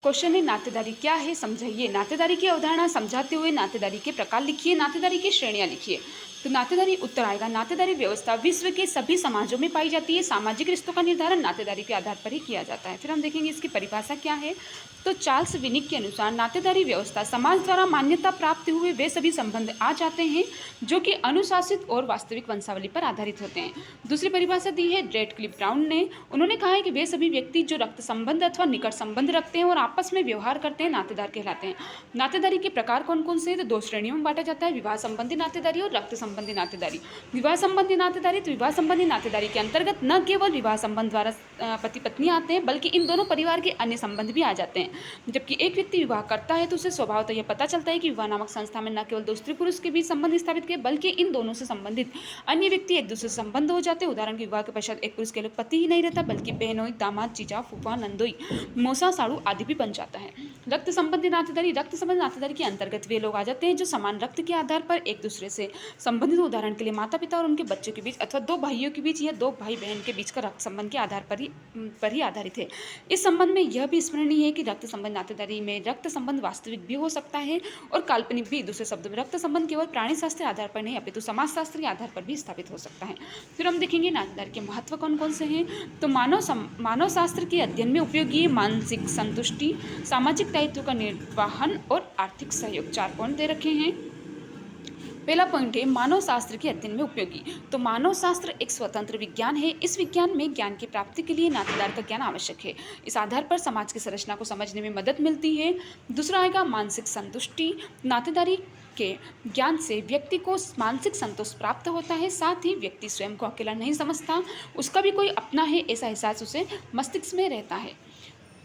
Question है नातेदारी क्या है समझाइए। नातेदारी की अवधारणा समझाते हुए नातेदारी के प्रकार लिखिए, नातेदारी की श्रेणियां लिखिए। तो नातेदारी उत्तर आएगा। नातेदारी व्यवस्था विश्व के सभी समाजों में पाई जाती है। सामाजिक रिश्तों का निर्धारण नातेदारी के आधार पर ही किया जाता है। फिर हम देखेंगे इसकी परिभाषा क्या है। तो चार्ल्स विनिक के अनुसार नातेदारी व्यवस्था समाज द्वारा मान्यता प्राप्त हुए वे सभी संबंध आ जाते हैं जो कि अनुशासित और वास्तविक वंशावली पर आधारित होते हैं। दूसरी परिभाषा दी है रेडक्लिफ ब्राउन ने। उन्होंने कहा है कि वे सभी व्यक्ति जो रक्त संबंध अथवा निकट संबंध रखते हैं और आपस में व्यवहार करते हैं नातेदार कहलाते हैं। नातेदारी के प्रकार कौन कौन से हैं? तो दो श्रेणियों में बांटा जाता है, विवाह संबंधी नातेदारी और रक्त संबंधी नातेदारी। विवाह संबंधी नातेदारी, तो विवाह संबंधी नातेदारी के अंतर्गत न केवल विवाह संबंध द्वारा पति पत्नी आते हैं बल्कि इन दोनों परिवार के अन्य संबंध भी आ जाते हैं। जबकि एक व्यक्ति विवाह करता है तो उसे स्वभावतः यह पता चलता है कि विवाह नामक संस्था में न केवल दो स्त्री पुरुष के बीच संबंध स्थापित किए बल्कि इन दोनों से संबंधित अन्य व्यक्ति एक दूसरे से संबंध हो जाते हैं। उदाहरण के विवाह के पश्चात एक पुरुष के लिए पति ही नहीं रहता बल्कि बहनोई, दामाद, जीजा, फूफा, नंदोई, मौसा, साड़ू आदि भी बन जाता है। रक्त संबंधी नातेदारी, रक्त संबंधी नातेदारी के अंतर्गत वे लोग आ जाते हैं जो समान रक्त के आधार पर एक दूसरे से संबंधित, उदाहरण के लिए माता पिता और उनके बच्चों के बीच अथवा दो भाइयों के बीच या दो भाई बहन के बीच का रक्त संबंध के आधार पर ही आधारित है। इस संबंध में यह भी स्मरणीय है कि रक्त संबंध नातेदारी में रक्त संबंध वास्तविक भी हो सकता है और काल्पनिक भी। दूसरे शब्दों में रक्त संबंध केवल प्राणी शास्त्र आधार पर नहीं अपितु समाज शास्त्र के आधार पर भी स्थापित हो सकता है। फिर हम देखेंगे नातेदारी के महत्व कौन कौन से हैं। तो मानव शास्त्र के अध्ययन में उपयोगी मानसिक संतुष्टि, सामाजिक दायित्व का निर्वहन और आर्थिक सहयोग, 4 पॉइंट दे रखे हैं। पहला पॉइंट है मानव शास्त्र के अध्ययन में उपयोगी। तो मानव शास्त्र एक स्वतंत्र विज्ञान है। इस विज्ञान में ज्ञान की प्राप्ति के लिए नातेदार का ज्ञान आवश्यक है। इस आधार पर समाज की संरचना को समझने में मदद मिलती है। दूसरा आएगा मानसिक संतुष्टि। नातेदारी के ज्ञान से व्यक्ति को मानसिक संतोष प्राप्त होता है, साथ ही व्यक्ति स्वयं को अकेला नहीं समझता, उसका भी कोई अपना है ऐसा एहसास उसे मस्तिष्क में रहता है।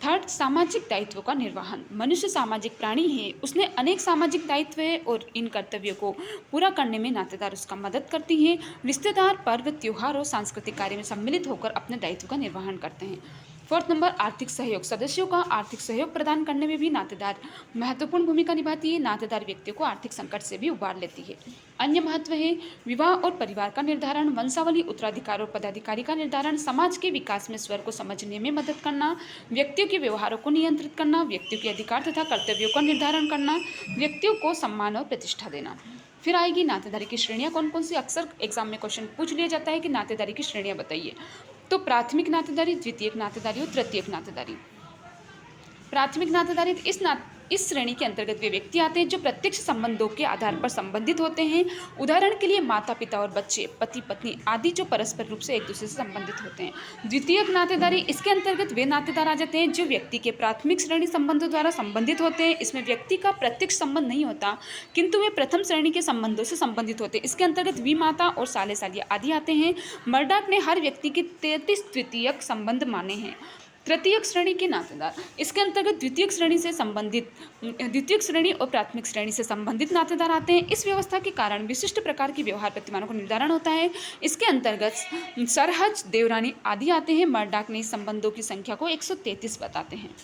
थर्ड, सामाजिक दायित्वों का निर्वहन। मनुष्य सामाजिक प्राणी है, उसने अनेक सामाजिक दायित्व है और इन कर्तव्यों को पूरा करने में नातेदार उसका मदद करती हैं। रिश्तेदार पर्व, त्योहार और सांस्कृतिक कार्य में सम्मिलित होकर अपने दायित्व का निर्वहन करते हैं। फोर्थ नंबर, आर्थिक सहयोग। सदस्यों का आर्थिक सहयोग प्रदान करने में भी नातेदार महत्वपूर्ण भूमिका निभाती है। नातेदार व्यक्तियों को आर्थिक संकट से भी उबार लेती है। अन्य महत्व है विवाह और परिवार का निर्धारण, वंशावली, उत्तराधिकार और पदाधिकारी का निर्धारण, समाज के विकास में स्वर को समझने में मदद करना, व्यक्तियों के व्यवहारों को नियंत्रित करना, व्यक्तियों के अधिकार तथा कर्तव्यों का निर्धारण करना, व्यक्तियों को सम्मान और प्रतिष्ठा देना। फिर आएगी नातेदारी की श्रेणियाँ कौन कौन सी। अक्सर एग्जाम में क्वेश्चन पूछ लिया जाता है कि नातेदारी की श्रेणियाँ बताइए। तो प्राथमिक नातेदारी, द्वितीयक नातेदारी और तृतीयक नातेदारी। प्राथमिक नातेदारी, इस श्रेणी के अंतर्गत वे व्यक्ति आते हैं जो प्रत्यक्ष संबंधों के आधार पर संबंधित होते हैं। उदाहरण के लिए माता पिता और बच्चे, पति पत्नी आदि जो परस्पर रूप से एक दूसरे से संबंधित होते हैं। द्वितीयक नातेदारी, इसके अंतर्गत वे नातेदार आ जाते हैं जो व्यक्ति के प्राथमिक श्रेणी संबंधों द्वारा संबंधित होते हैं। इसमें व्यक्ति का प्रत्यक्ष संबंध नहीं होता किंतु वे प्रथम श्रेणी के संबंधों से संबंधित होते हैं। इसके अंतर्गत विमाता और साले सालिया आदि आते हैं। मर्डॉक ने हर व्यक्ति के 33 द्वितीयक संबंध माने हैं। तृतीयक श्रेणी के नातेदार, इसके अंतर्गत द्वितीयक श्रेणी और प्राथमिक श्रेणी से संबंधित नातेदार आते हैं। इस व्यवस्था के कारण विशिष्ट प्रकार के व्यवहार प्रतिमानों का निर्धारण होता है। इसके अंतर्गत सरहज, देवरानी आदि आते हैं। मर्डॉक ने इस संबंधों की संख्या को 133 बताते हैं।